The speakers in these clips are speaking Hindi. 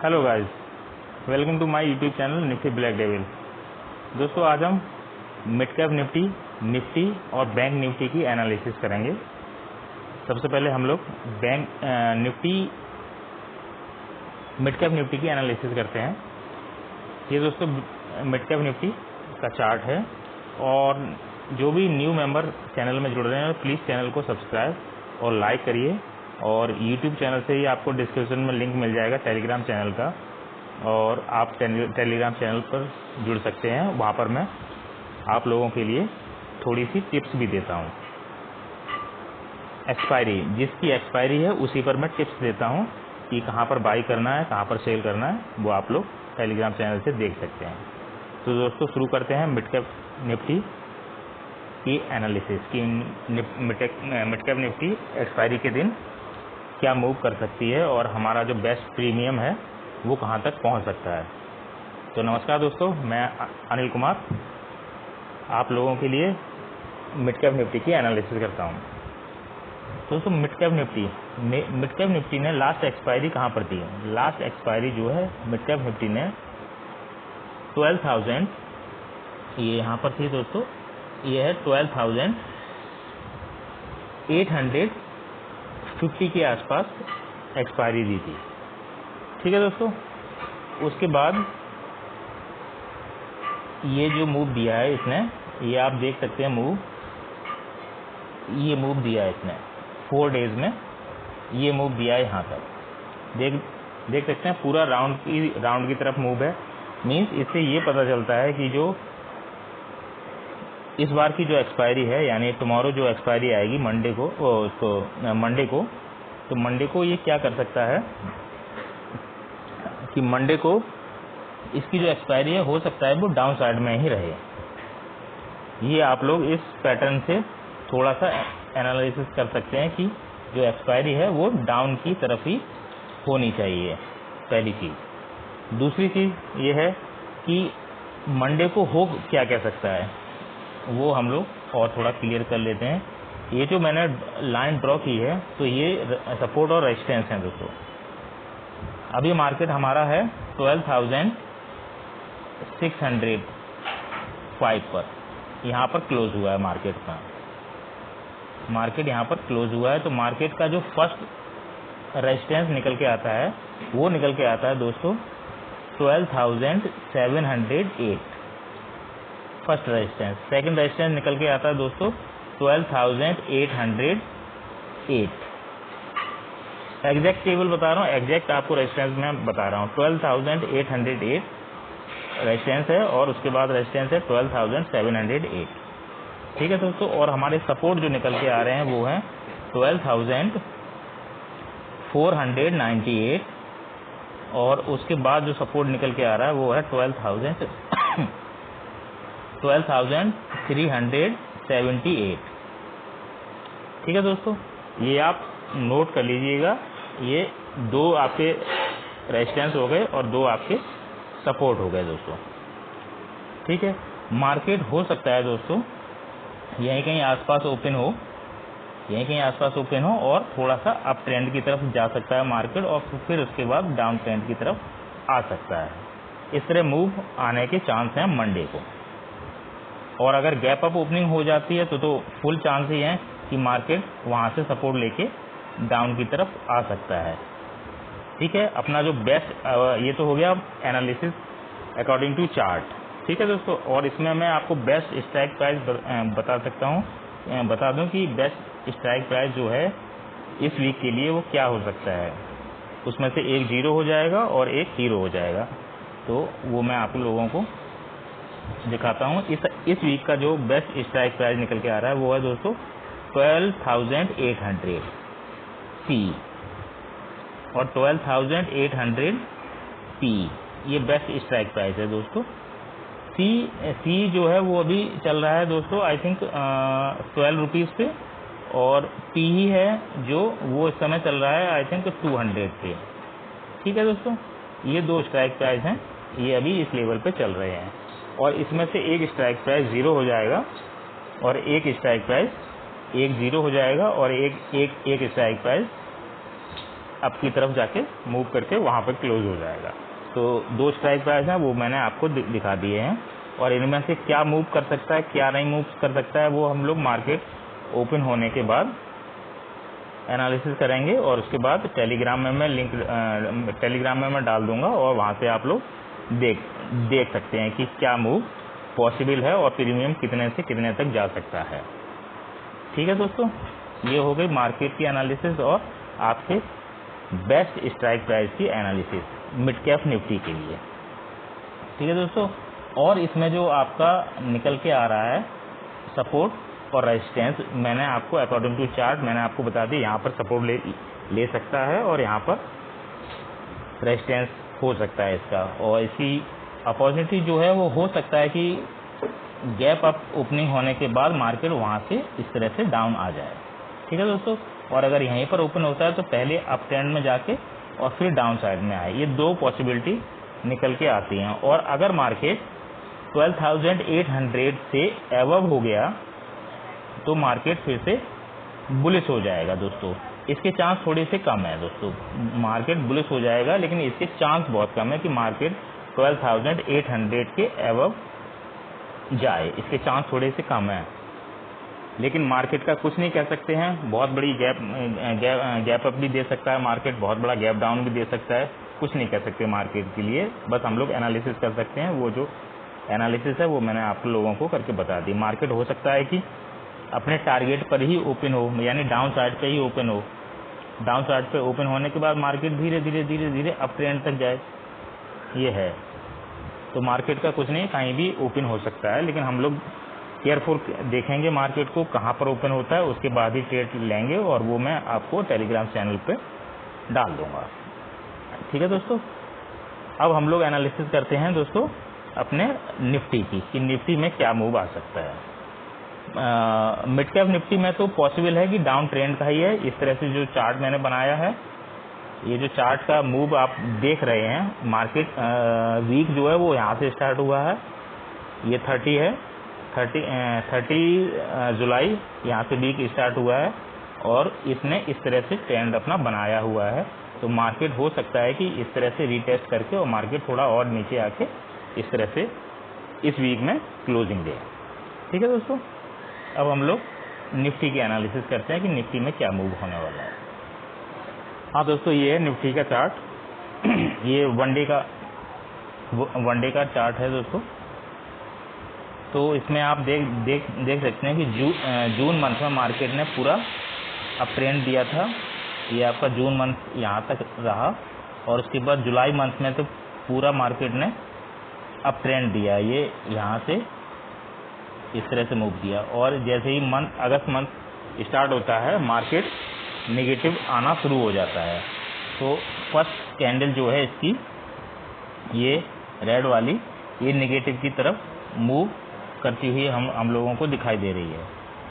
Hello guys, welcome to my YouTube channel Nifty Black Devil. दोस्तों, आज हम मिड कैप निफ्टी, निफ्टी और बैंक निफ्टी की एनालिसिस करेंगे। सबसे पहले हम लोग bank Nifty, mid cap Nifty की एनालिसिस करते हैं। ये दोस्तों मिड कैप निफ्टी का चार्ट है, और जो भी न्यू मेंबर चैनल में जुड़ रहे हैं प्लीज़ चैनल को सब्सक्राइब और लाइक करिए। और यूट्यूब चैनल से ही आपको डिस्क्रिप्शन में लिंक मिल जाएगा टेलीग्राम चैनल का, और आप टेलीग्राम चैनल पर जुड़ सकते हैं। वहाँ पर मैं आप लोगों के लिए थोड़ी सी टिप्स भी देता हूँ। एक्सपायरी, जिसकी एक्सपायरी है उसी पर मैं टिप्स देता हूँ कि कहाँ पर बाई करना है, कहाँ पर सेल करना है, वो आप लोग टेलीग्राम चैनल से देख सकते हैं। तो दोस्तों शुरू करते हैं मिड कैप निफ्टी की एनालिसिस की। मिड कैप निफ्टी एक्सपायरी के दिन क्या मूव कर सकती है और हमारा जो बेस्ट प्रीमियम है वो कहाँ तक पहुँच सकता है। तो नमस्कार दोस्तों, मैं अनिल कुमार आप लोगों के लिए मिड कैप निफ्टी की एनालिसिस करता हूँ। दोस्तों मिड कैप निफ्टी ने लास्ट एक्सपायरी कहाँ पर दी है? लास्ट एक्सपायरी जो है मिड कैप निफ्टी ने 12,000, ये यहाँ पर थी दोस्तों, ये है 12,850 के आसपास एक्सपायरी दी थी। ठीक है दोस्तों, उसके बाद ये जो मूव दिया है इसने, ये आप देख सकते हैं मूव, ये मूव दिया है इसने 4 डेज में, ये मूव दिया है यहाँ तक। देख सकते हैं पूरा राउंड की तरफ मूव है। मींस इससे ये पता चलता है कि जो इस बार की जो एक्सपायरी है, यानी टुमारो जो एक्सपायरी आएगी मंडे को, तो मंडे को ये क्या कर सकता है कि मंडे को इसकी जो एक्सपायरी है हो सकता है वो डाउन साइड में ही रहे। ये आप लोग इस पैटर्न से थोड़ा सा एनालिसिस कर सकते हैं कि जो एक्सपायरी है वो डाउन की तरफ ही होनी चाहिए, पहली चीज़। दूसरी चीज़ ये है कि मंडे को हो क्या कह सकता है, वो हम लोग और थोड़ा क्लियर कर लेते हैं। ये जो मैंने लाइन ड्रॉ की है, तो ये सपोर्ट और रेजिस्टेंस है दोस्तों। अभी मार्केट हमारा है 12,605 पर, यहाँ पर क्लोज हुआ है मार्केट का। मार्केट यहाँ पर क्लोज हुआ है, तो मार्केट का जो फर्स्ट रेजिस्टेंस निकल के आता है वो निकल के आता है दोस्तों 12,708 फर्स्ट रेजिस्टेंस। सेकंड रेजिस्टेंस निकल के आता है दोस्तों 12,808। एग्जैक्ट टेबल बता रहा हूँ, एग्जैक्ट आपको रेजिस्टेंस में बता रहा हूँ। 12,808 रेजिस्टेंस है, और उसके बाद रेजिस्टेंस है 12,708। ठीक है दोस्तों, और हमारे सपोर्ट जो निकल के आ रहे हैं वो हैं 12,498, और उसके बाद जो सपोर्ट निकल के आ रहा है वो है 12,378। ठीक है दोस्तों, ये आप नोट कर लीजिएगा। ये 2 आपके रेजिस्टेंस हो गए और 2 आपके सपोर्ट हो गए दोस्तों। ठीक है, मार्केट हो सकता है दोस्तों यहीं कहीं आसपास ओपन हो, और थोड़ा सा अप ट्रेंड की तरफ जा सकता है मार्केट, और फिर उसके बाद डाउन ट्रेंड की तरफ आ सकता है। इस तरह मूव आने के चांस हैं मंडे को। और अगर गैप अप ओपनिंग हो जाती है तो फुल चांस ही है कि मार्केट वहां से सपोर्ट लेके डाउन की तरफ आ सकता है। ठीक है, अपना जो बेस्ट, ये तो हो गया एनालिसिस अकॉर्डिंग टू चार्ट। ठीक है दोस्तों, और इसमें मैं आपको बेस्ट स्ट्राइक प्राइस बता सकता हूँ। बता दूं कि बेस्ट स्ट्राइक प्राइस जो है इस वीक के लिए वो क्या हो सकता है। उसमें से एक 0 हो जाएगा और एक 0 हो जाएगा, तो वो मैं आप लोगों को दिखाता हूँ। इस वीक का जो बेस्ट स्ट्राइक प्राइस निकल के आ रहा है वो है दोस्तों 12,800 P, और 12,800 P ये बेस्ट स्ट्राइक प्राइस है दोस्तों। सी जो है वो अभी चल रहा है दोस्तों आई थिंक 12 रुपीज़ पे, और P ही है जो वो इस समय चल रहा है आई थिंक 200 पे। ठीक है दोस्तों, ये 2 स्ट्राइक प्राइस हैं, ये अभी इस लेवल पे चल रहे हैं, और इसमें से एक स्ट्राइक प्राइस 0 हो जाएगा, और एक स्ट्राइक प्राइस 0 हो जाएगा, और एक स्ट्राइक प्राइस अप की तरफ जाके मूव करके वहाँ पर क्लोज हो जाएगा। तो 2 स्ट्राइक प्राइस हैं, वो मैंने आपको दिखा दिए हैं। और इनमें से क्या मूव कर सकता है, क्या नहीं मूव कर सकता है, वो हम लोग मार्केट ओपन होने के बाद एनालिसिस करेंगे। और उसके बाद टेलीग्राम में मैं लिंक टेलीग्राम में मैं डाल दूंगा, और वहाँ से आप लोग देख सकते हैं कि क्या मूव पॉसिबल है और प्रीमियम कितने से कितने तक जा सकता है। ठीक है दोस्तों, ये हो गई मार्केट की एनालिसिस और आपके बेस्ट स्ट्राइक प्राइस की एनालिसिस मिड कैप निफ्टी के लिए। ठीक है दोस्तों, और इसमें जो आपका निकल के आ रहा है सपोर्ट और रेजिस्टेंस, मैंने आपको अकॉर्डिंग टू चार्ट मैंने आपको बता दी, यहाँ पर सपोर्ट ले सकता है और यहाँ पर रेजिस्टेंस हो सकता है इसका। और इसकी अपॉर्चुनिटी जो है वो हो सकता है कि गैप अप ओपनिंग होने के बाद मार्केट वहाँ से इस तरह से डाउन आ जाए। ठीक है दोस्तों, और अगर यहीं पर ओपन होता है तो पहले अप ट्रेंड में जाके और फिर डाउन साइड में आए। ये 2 पॉसिबिलिटी निकल के आती हैं। और अगर मार्केट 12,800 से एबव हो गया तो मार्केट फिर से बुलिश हो जाएगा दोस्तों। इसके चांस थोड़े से कम है दोस्तों, मार्केट बुलिश हो जाएगा, लेकिन इसके चांस बहुत कम है कि मार्केट 12,800 के एबव जाए। इसके चांस थोड़े से कम है, लेकिन मार्केट का कुछ नहीं कह सकते हैं। बहुत बड़ी गैप अप भी दे सकता है मार्केट, बहुत बड़ा गैप डाउन भी दे सकता है। कुछ नहीं कह सकते मार्केट के लिए, बस हम लोग एनालिसिस कर सकते हैं। वो जो एनालिसिस है वो मैंने आप लोगों को करके बता दी। मार्केट हो सकता है कि अपने टारगेट पर ही ओपन हो, यानी डाउन साइड पे ही ओपन हो। डाउन साइड पे ओपन होने के बाद मार्केट धीरे धीरे अप ट्रेंड तक जाए, ये है। तो मार्केट का कुछ नहीं, कहीं भी ओपन हो सकता है, लेकिन हम लोग केयरफुल देखेंगे मार्केट को कहाँ पर ओपन होता है, उसके बाद ही ट्रेड लेंगे, और वो मैं आपको टेलीग्राम चैनल पे डाल दूंगा। ठीक है दोस्तों, अब हम लोग एनालिसिस करते हैं दोस्तों अपने निफ्टी की, कि निफ्टी में क्या मूव आ सकता है। मिड कैप निफ्टी में तो पॉसिबल है कि डाउन ट्रेंड का ही है। इस तरह से जो चार्ट मैंने बनाया है, ये जो चार्ट का मूव आप देख रहे हैं, मार्केट वीक जो है वो यहाँ से स्टार्ट हुआ है, ये 30 है, 30 जुलाई यहाँ से वीक स्टार्ट हुआ है, और इसने इस तरह से ट्रेंड अपना बनाया हुआ है। तो मार्केट हो सकता है कि इस तरह से रीटेस्ट करके और मार्केट थोड़ा और नीचे आके इस तरह से इस वीक में क्लोजिंग दे। ठीक है दोस्तों, अब हम लोग निफ्टी की एनालिसिस करते हैं कि निफ्टी में क्या मूव होने वाला है। हाँ दोस्तों, ये है निफ्टी का चार्ट। ये वन डे का चार्ट है दोस्तों। तो इसमें आप देख सकते हैं कि जून मंथ में मार्केट ने पूरा अप ट्रेंड दिया था। ये आपका जून मंथ यहाँ तक रहा, और उसके बाद जुलाई मंथ में तो पूरा मार्केट ने अप ट्रेंड दिया। ये यहाँ से इस तरह से मूव दिया, और जैसे ही अगस्त मंथ स्टार्ट होता है मार्केट नेगेटिव आना शुरू हो जाता है। तो फर्स्ट कैंडल जो है इसकी, ये रेड वाली, ये नेगेटिव की तरफ मूव करती हुई हम लोगों को दिखाई दे रही है।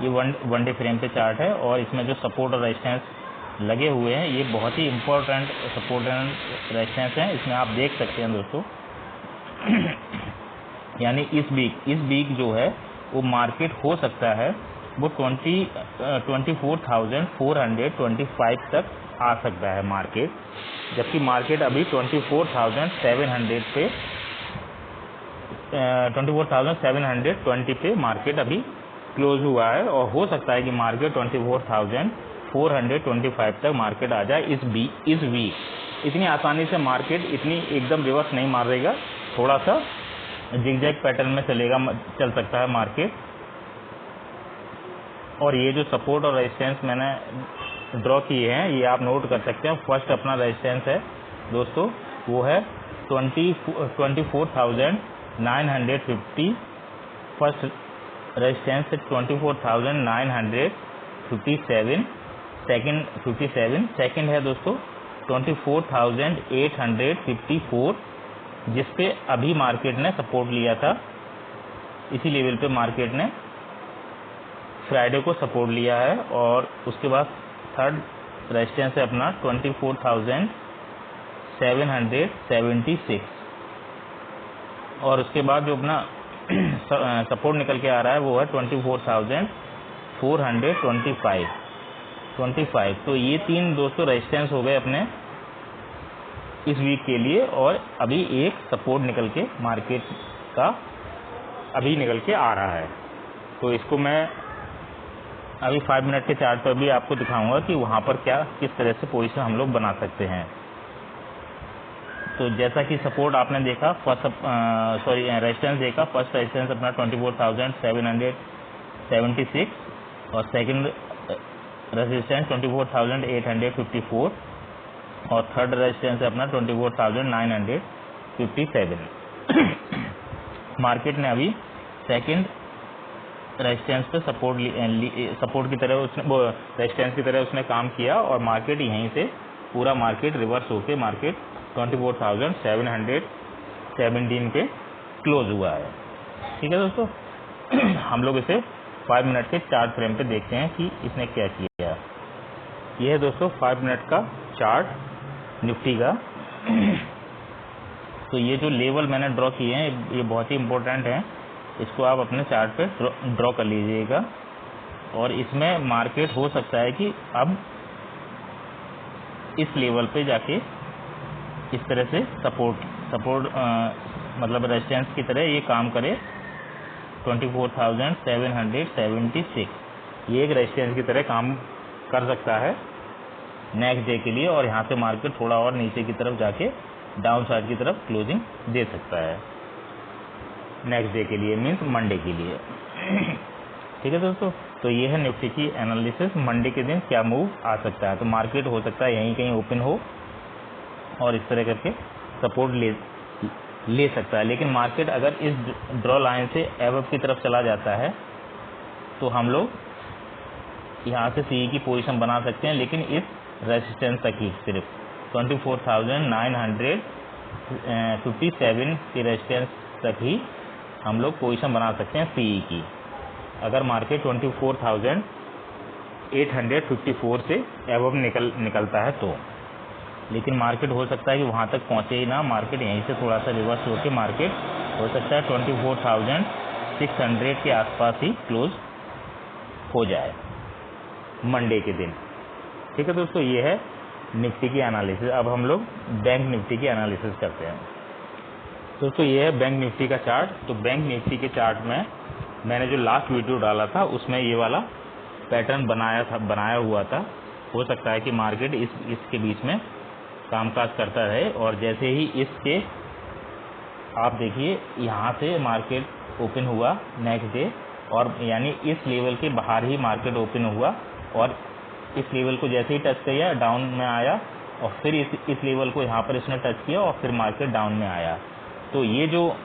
ये वन डे फ्रेम पे चार्ट है, और इसमें जो सपोर्ट और रेजिस्टेंस लगे हुए हैं, ये बहुत ही इम्पोर्टेंट सपोर्ट एंड रेजिस्टेंस हैं। इसमें आप देख सकते हैं दोस्तों, यानी इस वीक जो है वो मार्केट हो सकता है वो 24,425 तक आ सकता है मार्केट, जबकि मार्केट अभी 24,720 पे मार्केट अभी क्लोज हुआ है। और हो सकता है कि मार्केट 24,425 तक मार्केट आ जाए इस वीक। इतनी आसानी से मार्केट इतनी एकदम रिवर्स नहीं मारेगा, थोड़ा सा जिगजैग पैटर्न में चल सकता है मार्केट। और ये जो सपोर्ट और रेजिस्टेंस मैंने ड्रॉ किए हैं, ये आप नोट कर सकते हैं। फर्स्ट अपना रेजिस्टेंस है दोस्तों, वो है 24,950। फर्स्ट रेजिस्टेंस है 24,957। सेकंड है दोस्तों 24,854, जिस पे अभी मार्केट ने सपोर्ट लिया था। इसी लेवल पे मार्केट ने फ्राइडे को सपोर्ट लिया है। और उसके बाद थर्ड रेजिस्टेंस है अपना 24,776, और उसके बाद जो अपना सपोर्ट निकल के आ रहा है वो है 24,425। तो ये तीन दोस्तों रेजिस्टेंस हो गए अपने इस वीक के लिए, और अभी एक सपोर्ट निकल के मार्केट का अभी निकल के आ रहा है। तो इसको मैं अभी 5 मिनट के चार्ट पर भी आपको दिखाऊंगा कि वहाँ पर क्या किस तरह से पोजीशन हम लोग बना सकते हैं। तो जैसा कि सपोर्ट आपने देखा, रेजिस्टेंस देखा, फर्स्ट रेजिस्टेंस अपना 24,776 और सेकंड रेजिस्टेंस 24,854 और थर्ड रेजिस्टेंस अपना 24,957। मार्केट ने अभी सेकंड रेजिस्टेंस पे सपोर्ट की तरह रेजिस्टेंस की तरह उसने काम किया, और मार्केट यहीं से पूरा मार्केट रिवर्स होके मार्केट 24,717 पे क्लोज हुआ है। ठीक है दोस्तों, हम लोग इसे 5 मिनट के चार्ट फ्रेम पे देखते हैं कि इसने क्या किया। यह है दोस्तों 5 मिनट का चार्ट निफ्टी का। तो ये जो लेवल मैंने ड्रॉ किए हैं ये बहुत ही इम्पोर्टेंट है, इसको आप अपने चार्ट पे ड्रॉ कर लीजिएगा। और इसमें मार्केट हो सकता है कि अब इस लेवल पे जाके इस तरह से सपोर्ट मतलब रेजिस्टेंस की तरह ये काम करे। 24,776 ये एक रेजिस्टेंस की तरह काम कर सकता है नेक्स्ट डे के लिए, और यहाँ से मार्केट थोड़ा और नीचे की तरफ जाके डाउन साइड की तरफ क्लोजिंग दे सकता है नेक्स्ट डे के लिए, मीन्स मंडे के लिए। ठीक है दोस्तों, तो ये है निफ्टी की एनालिसिस। मंडे के दिन क्या मूव आ सकता है। तो मार्केट हो सकता है यहीं कहीं ओपन हो और इस तरह करके सपोर्ट ले सकता है, लेकिन मार्केट अगर इस ड्रॉ लाइन से एबव की तरफ चला जाता है तो हम लोग यहाँ से सीई की पोजीशन बना सकते हैं, लेकिन इस रेजिस्टेंस तक ही, सिर्फ 24,957 की रेजिस्टेंस तक ही हम लोग पोजीशन बना सकते हैं सीई की, अगर मार्केट 24,854 से एबव निकलता है तो। लेकिन मार्केट हो सकता है कि वहाँ तक पहुँचे ही ना, मार्केट यहीं से थोड़ा सा रिवर्स होकर मार्केट हो सकता है 24,600 के आसपास ही क्लोज हो जाए मंडे के दिन। ठीक है दोस्तों, ये है निफ्टी की एनालिसिस। अब हम लोग बैंक निफ्टी की एनालिसिस करते हैं। दोस्तों ये है बैंक निफ्टी का चार्ट। तो बैंक निफ्टी के चार्ट में मैंने जो लास्ट वीडियो डाला था उसमें ये वाला पैटर्न बनाया हुआ था। हो सकता है कि मार्केट इसके बीच में कामकाज करता रहे, और जैसे ही इसके आप देखिए यहाँ से मार्केट ओपन हुआ नेक्स्ट डे, और यानी इस लेवल के बाहर ही मार्केट ओपन हुआ, और इस लेवल को जैसे ही टच किया डाउन में आया, और फिर इस लेवल को यहाँ पर इसने टच किया और फिर मार्केट डाउन में आया। तो ये जो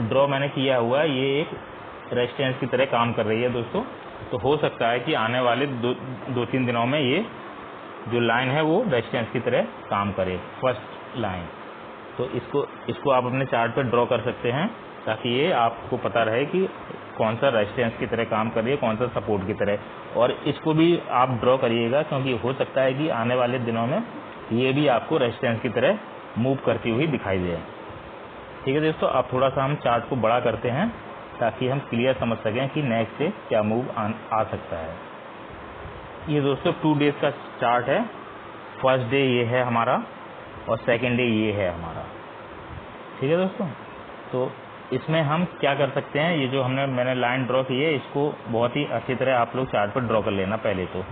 ड्रॉ मैंने किया हुआ है ये एक रेजिस्टेंस की तरह काम कर रही है दोस्तों। तो हो सकता है कि आने वाले 2-3 दिनों में ये जो लाइन है वो रेजिस्टेंस की तरह काम करे, फर्स्ट लाइन। तो इसको आप अपने चार्ट पर ड्रॉ कर सकते हैं, ताकि ये आपको पता रहे कि कौन सा रेजिस्टेंस की तरह काम कर रही है, कौन सा सपोर्ट की तरह। और इसको भी आप ड्रॉ करिएगा, क्योंकि हो सकता है कि आने वाले दिनों में ये भी आपको रेजिस्टेंस की तरह मूव करती हुई दिखाई दे। ठीक है दोस्तों, अब थोड़ा सा हम चार्ट को बड़ा करते हैं ताकि हम क्लियर समझ सकें कि नेक्स्ट डे क्या मूव आ सकता है। ये दोस्तों 2 डेज का चार्ट है। फर्स्ट डे ये है हमारा और सेकेंड डे ये है हमारा। ठीक है दोस्तों, तो इसमें हम क्या कर सकते हैं, ये जो मैंने लाइन ड्रॉ की है इसको बहुत ही अच्छी तरह आप लोग चार्ट पर ड्रॉ कर लेना पहले तो।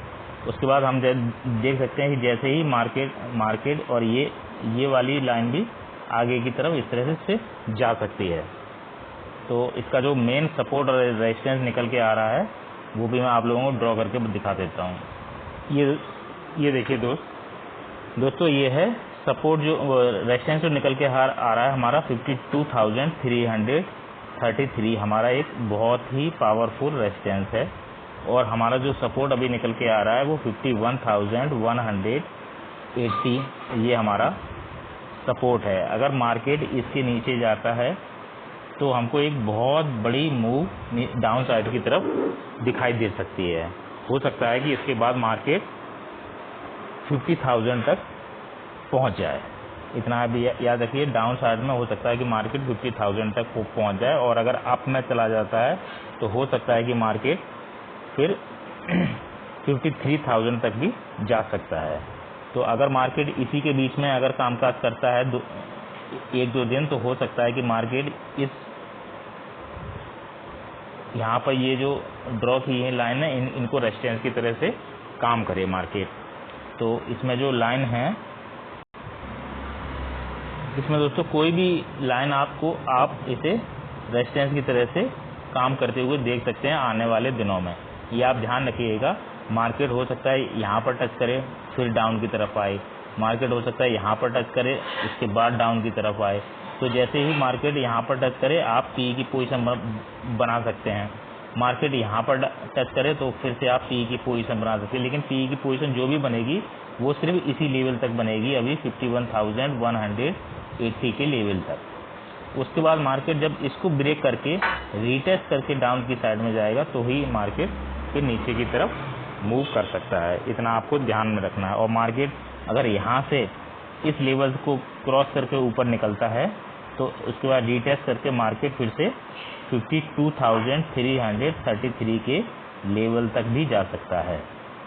उसके बाद हम देख सकते हैं कि जैसे ही मार्केट और ये वाली लाइन भी आगे की तरफ इस तरह से जा सकती है। तो इसका जो मेन सपोर्ट और रेजिस्टेंस निकल के आ रहा है वो भी मैं आप लोगों को ड्रॉ करके दिखा देता हूँ। ये देखिए दोस्तों ये है सपोर्ट, जो रेजिस्टेंस जो निकल के आ रहा है हमारा 52,333 हमारा एक बहुत ही पावरफुल रेजिस्टेंस है। और हमारा जो सपोर्ट अभी निकल के आ रहा है वो 51,180 ये हमारा सपोर्ट है। अगर मार्केट इसके नीचे जाता है तो हमको एक बहुत बड़ी मूव डाउन साइड की तरफ दिखाई दे सकती है। हो सकता है कि इसके बाद मार्केट 50,000 तक पहुंच जाए। इतना अभी याद रखिए, डाउन साइड में हो सकता है कि मार्केट 50,000 तक पहुंच जाए, और अगर अप में चला जाता है तो हो सकता है कि मार्केट फिर 53,000 तक भी जा सकता है। तो अगर मार्केट इसी के बीच में अगर कामकाज करता है 1-2 दिन, तो हो सकता है कि मार्केट यहाँ पर ये जो ड्रॉ की है लाइन है इनको रेजिस्टेंस की तरह से काम करे मार्केट। तो इसमें जो लाइन है, इसमें दोस्तों कोई भी लाइन आप इसे रेजिस्टेंस की तरह से काम करते हुए देख सकते हैं आने वाले दिनों में। ये आप ध्यान रखिएगा, मार्केट हो सकता है यहाँ पर टच करे फिर डाउन की तरफ आए, मार्केट हो सकता है यहाँ पर टच करे इसके बाद डाउन की तरफ आए। तो जैसे ही मार्केट यहाँ पर टच करे आप पी की पोजीशन बना सकते हैं, मार्केट यहाँ पर टच करे तो फिर से आप पी की पोजीशन बना सकते हैं। लेकिन पी की पोजीशन जो भी बनेगी वो सिर्फ इसी लेवल तक बनेगी, अभी 51,180 के लेवल तक। उसके बाद मार्केट जब इसको ब्रेक करके रीटेस्ट करके डाउन की साइड में जाएगा तो ही मार्केट के नीचे की तरफ मूव कर सकता है। इतना आपको ध्यान में रखना है। और मार्केट अगर यहाँ से इस लेवल को क्रॉस करके ऊपर निकलता है तो उसके बाद रीटेस्ट करके मार्केट फिर से 52,333 के लेवल तक भी जा सकता है।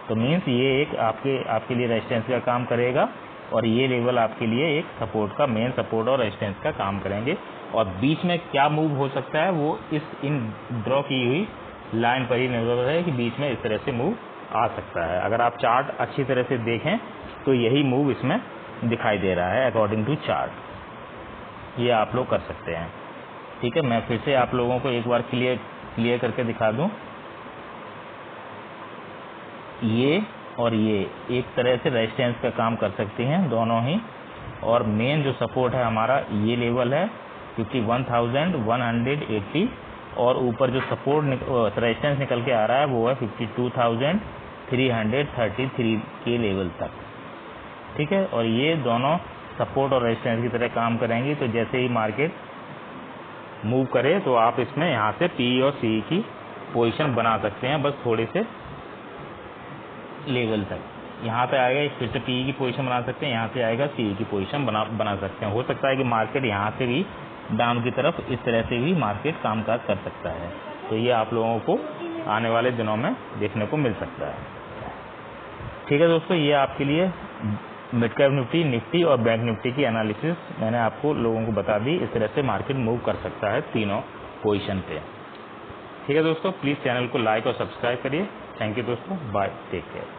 तो मीन्स ये एक आपके लिए रेजिस्टेंस का काम करेगा और ये लेवल आपके लिए एक सपोर्ट का, मेन सपोर्ट और रेजिस्टेंस का काम करेंगे। और बीच में क्या मूव हो सकता है वो इन ड्रॉ की हुई लाइन पर ही निर्भर है कि बीच में इस तरह से मूव आ सकता है। अगर आप चार्ट अच्छी तरह से देखें तो यही मूव इसमें दिखाई दे रहा है अकॉर्डिंग टू चार्ट। ये आप लोग कर सकते हैं। ठीक है, मैं फिर से आप लोगों को एक बार क्लियर करके दिखा दूं। ये और ये एक तरह से रेजिस्टेंस का काम कर सकती हैं दोनों ही। और मेन जो सपोर्ट है हमारा ये लेवल है 51,180 और ऊपर जो सपोर्ट रेजिस्टेंस निकल के आ रहा है वो है 52,333 के लेवल तक। ठीक है, और ये दोनों सपोर्ट और रेजिस्टेंस की तरह काम करेंगी। तो जैसे ही मार्केट मूव करे तो आप इसमें यहाँ से पी और सी की पोजीशन बना सकते हैं, बस थोड़े से लेवल तक। यहाँ पे आएगा फिर से पी की पोजीशन बना सकते हैं, यहाँ से आएगा सी की पोजीशन बना सकते हैं। हो सकता है कि मार्केट यहाँ से भी डाउन की तरफ इस तरह से भी मार्केट कामकाज कर सकता है। तो ये आप लोगों को आने वाले दिनों में देखने को मिल सकता है। ठीक है दोस्तों, ये आपके लिए मिड कैप निफ्टी और बैंक निफ्टी की एनालिसिस मैंने आपको लोगों को बता दी। इस तरह से मार्केट मूव कर सकता है तीनों पोजीशन पे। ठीक है दोस्तों, प्लीज़ चैनल को लाइक और सब्सक्राइब करिए। थैंक यू दोस्तों, बाय, टेक केयर।